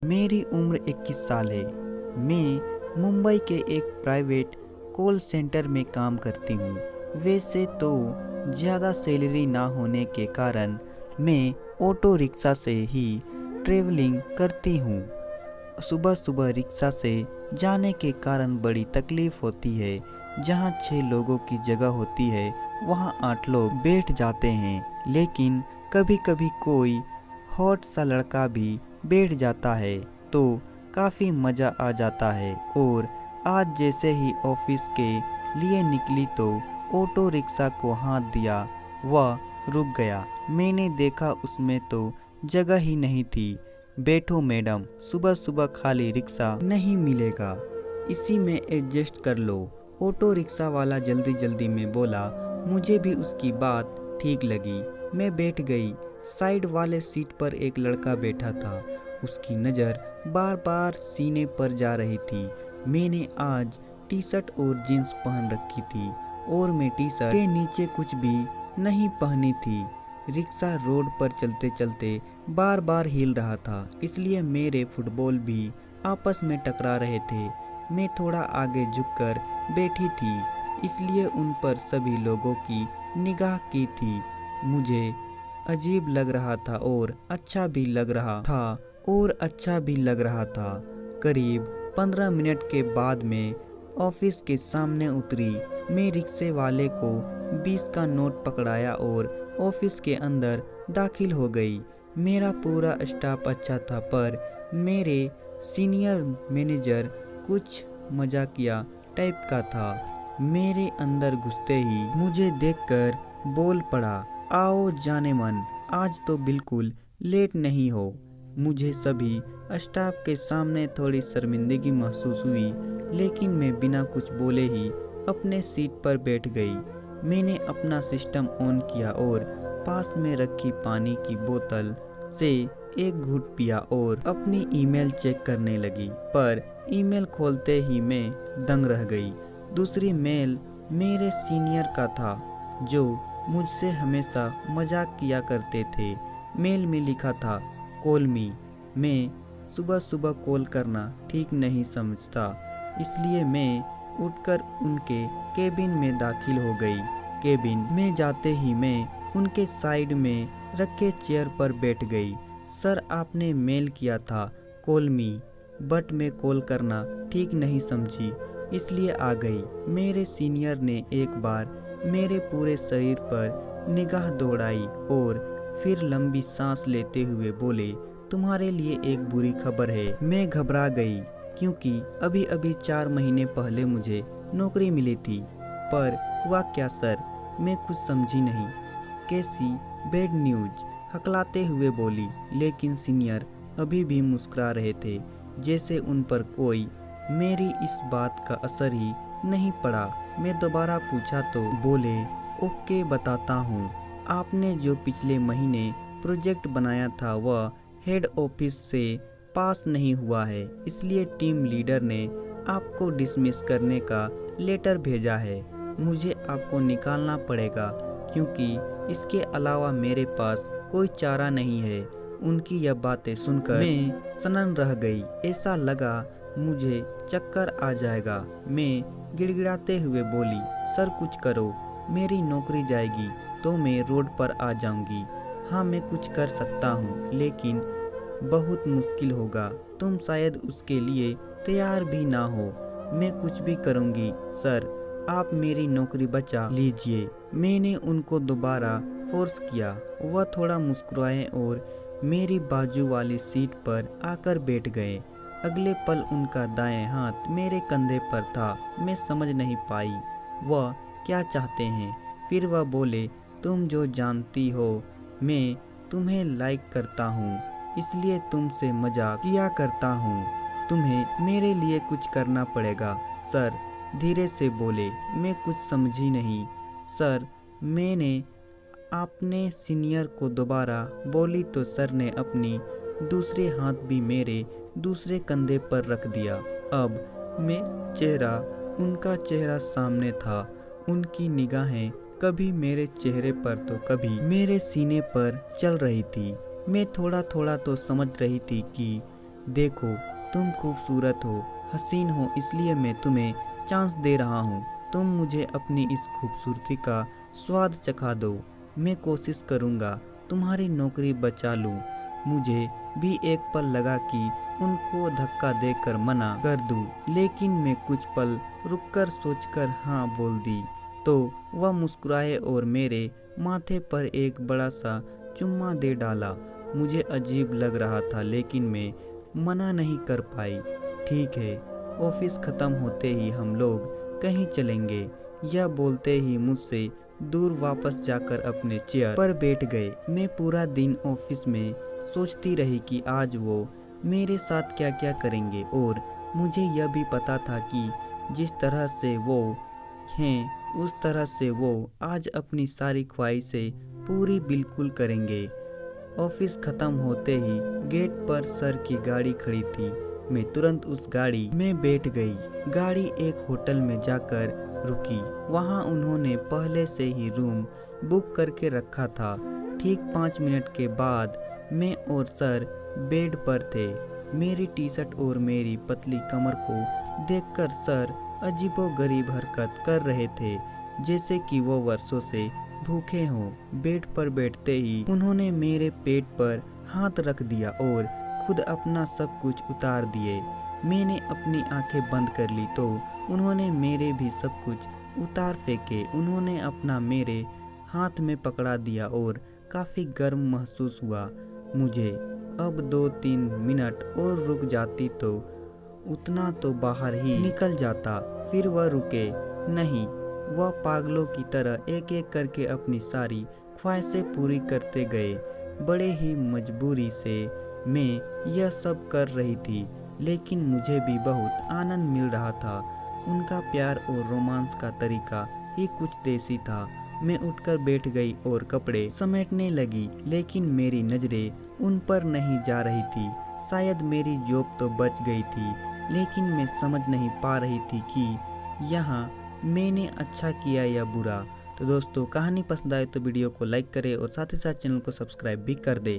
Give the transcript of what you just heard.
मेरी उम्र 21 साल है। मैं मुंबई के एक प्राइवेट कॉल सेंटर में काम करती हूँ। वैसे तो ज़्यादा सैलरी ना होने के कारण मैं ऑटो रिक्शा से ही ट्रेवलिंग करती हूँ। सुबह सुबह रिक्शा से जाने के कारण बड़ी तकलीफ़ होती है। जहाँ 6 लोगों की जगह होती है वहाँ 8 लोग बैठ जाते हैं। लेकिन कभी कभी कोई हॉट सा लड़का भी बैठ जाता है तो काफ़ी मज़ा आ जाता है। और आज जैसे ही ऑफिस के लिए निकली तो ऑटो रिक्शा को हाथ दिया, वह रुक गया। मैंने देखा उसमें तो जगह ही नहीं थी। बैठो मैडम, सुबह सुबह खाली रिक्शा नहीं मिलेगा, इसी में एडजस्ट कर लो। ऑटो रिक्शा वाला जल्दी जल्दी में बोला। मुझे भी उसकी बात ठीक लगी। मैं बैठ गई। साइड वाले सीट पर एक लड़का बैठा था। उसकी नज़र बार बार सीने पर जा रही थी। मैंने आज टी शर्ट और जीन्स पहन रखी थी और मैं टी शर्ट के नीचे कुछ भी नहीं पहनी थी। रिक्शा रोड पर चलते चलते बार बार हिल रहा था, इसलिए मेरे फुटबॉल भी आपस में टकरा रहे थे। मैं थोड़ा आगे झुककर बैठी थी, इसलिए उन पर सभी लोगों की निगाह की थी। मुझे अजीब लग रहा था और अच्छा भी लग रहा था। करीब 15 मिनट के बाद मैं ऑफिस के सामने उतरी। मैं रिक्शे वाले को 20 का नोट पकड़ाया और ऑफिस के अंदर दाखिल हो गई। मेरा पूरा स्टाफ अच्छा था, पर मेरे सीनियर मैनेजर कुछ मजाकिया टाइप का था। मेरे अंदर घुसते ही मुझे देखकर बोल पड़ा, आओ जाने मन, आज तो बिल्कुल लेट नहीं हो। मुझे सभी स्टाफ के सामने थोड़ी शर्मिंदगी महसूस हुई, लेकिन मैं बिना कुछ बोले ही अपने सीट पर बैठ गई। मैंने अपना सिस्टम ऑन किया और पास में रखी पानी की बोतल से एक घूंट पिया और अपनी ईमेल चेक करने लगी। पर ईमेल खोलते ही मैं दंग रह गई। दूसरी मेल मेरे सीनियर का था, जो मुझसे हमेशा मजाक किया करते थे। मेल में लिखा था, कॉल मी। मैं सुबह सुबह कॉल करना ठीक नहीं समझता, इसलिए मैं उठकर उनके केबिन में दाखिल हो गई। केबिन में जाते ही मैं उनके साइड में रखे चेयर पर बैठ गई। सर, आपने मेल किया था कॉल मी, बट मैं कॉल करना ठीक नहीं समझी, इसलिए आ गई। मेरे सीनियर ने एक बार मेरे पूरे शरीर पर निगाह दौड़ाई और फिर लंबी सांस लेते हुए बोले, तुम्हारे लिए एक बुरी खबर है। मैं घबरा गई, क्योंकि अभी अभी 4 महीने पहले मुझे नौकरी मिली थी। पर हुआ क्या सर? मैं कुछ समझी नहीं। कैसी बैड न्यूज? हकलाते हुए बोली। लेकिन सीनियर अभी भी मुस्कुरा रहे थे, जैसे उन पर कोई मेरी इस बात का असर ही नहीं पड़ा। मैं दोबारा पूछा तो बोले, ओके बताता हूँ। आपने जो पिछले महीने प्रोजेक्ट बनाया था वह हेड ऑफिस से पास नहीं हुआ है, इसलिए टीम लीडर ने आपको डिसमिस करने का लेटर भेजा है। मुझे आपको निकालना पड़ेगा, क्योंकि इसके अलावा मेरे पास कोई चारा नहीं है। उनकी यह बातें सुनकर मैं सनन रह गई। ऐसा लगा मुझे चक्कर आ जाएगा। मैं गिड़गिड़ाते हुए बोली, सर कुछ करो, मेरी नौकरी जाएगी तो मैं रोड पर आ जाऊंगी। हाँ, मैं कुछ कर सकता हूँ, लेकिन बहुत मुश्किल होगा। तुम शायद उसके लिए तैयार भी ना हो। मैं कुछ भी करूँगी सर, आप मेरी नौकरी बचा लीजिए। मैंने उनको दोबारा फोर्स किया। वह थोड़ा मुस्कुराए और मेरी बाजू वाली सीट पर आकर बैठ गए। अगले पल उनका दाएं हाथ मेरे कंधे पर था। मैं समझ नहीं पाई वह क्या चाहते हैं। फिर वह बोले, तुम जो जानती हो, मैं तुम्हें लाइक करता हूँ, इसलिए तुमसे मजाक किया करता हूँ। तुम्हें मेरे लिए कुछ करना पड़ेगा। सर धीरे से बोले। मैं कुछ समझी नहीं। सर, मैंने आपने सीनियर को दोबारा बोली तो सर ने अपनी दूसरे हाथ भी मेरे दूसरे कंधे पर रख दिया। अब उनका चेहरा सामने था। उनकी निगाहें कभी मेरे चेहरे पर तो कभी मेरे सीने पर चल रही थी। मैं थोड़ा थोड़ा तो समझ रही थी कि देखो, तुम खूबसूरत हो, हसीन हो, इसलिए मैं तुम्हें चांस दे रहा हूँ। तुम मुझे अपनी इस खूबसूरती का स्वाद चखा दो। मैं कोशिश करूँगा तुम्हारी नौकरी बचा लूँ। मुझे भी एक पल लगा कि उनको धक्का देकर मना कर दूँ, लेकिन मैं कुछ पल रुककर सोचकर हाँ बोल दी। तो वह मुस्कुराए और मेरे माथे पर एक बड़ा सा चुम्मा दे डाला। मुझे अजीब लग रहा था, लेकिन मैं मना नहीं कर पाई। ठीक है, ऑफिस ख़त्म होते ही हम लोग कहीं चलेंगे। यह बोलते ही मुझसे दूर वापस जाकर अपने चेयर पर बैठ गए। मैं पूरा दिन ऑफिस में सोचती रही कि आज वो मेरे साथ क्या क्या करेंगे, और मुझे यह भी पता था कि जिस तरह से वो हैं उस तरह से वो आज अपनी सारी ख्वाहिशें पूरी बिल्कुल करेंगे। ऑफिस खत्म होते ही गेट पर सर की गाड़ी खड़ी थी। मैं तुरंत उस गाड़ी में बैठ गई। गाड़ी एक होटल में जाकर रुकी। वहां उन्होंने पहले से ही रूम बुक करके रखा था। ठीक 5 मिनट के बाद मैं और सर बेड पर थे। मेरी टी शर्ट और मेरी पतली कमर को देखकर सर अजीबोगरीब हरकत कर रहे थे, जैसे कि वो वर्षों से भूखे हों। बेड पर बैठते ही उन्होंने मेरे पेट पर हाथ रख दिया और खुद अपना सब कुछ उतार दिए। मैंने अपनी आंखें बंद कर ली तो उन्होंने मेरे भी सब कुछ उतार फेंके। उन्होंने अपना मेरे हाथ में पकड़ा दिया और काफ़ी गर्म महसूस हुआ मुझे। अब 2-3 मिनट और रुक जाती तो उतना तो बाहर ही निकल जाता। फिर वह रुके नहीं। वह पागलों की तरह एक एक करके अपनी सारी ख्वाहिशें पूरी करते गए। बड़े ही मजबूरी से मैं यह सब कर रही थी, लेकिन मुझे भी बहुत आनंद मिल रहा था। उनका प्यार और रोमांस का तरीका ही कुछ देसी था। मैं उठकर बैठ गई और कपड़े समेटने लगी, लेकिन मेरी नज़रें उन पर नहीं जा रही थी। शायद मेरी जॉब तो बच गई थी, लेकिन मैं समझ नहीं पा रही थी कि यहाँ मैंने अच्छा किया या बुरा। तो दोस्तों, कहानी पसंद आए तो वीडियो को लाइक करें और साथ ही साथ चैनल को सब्सक्राइब भी कर दें।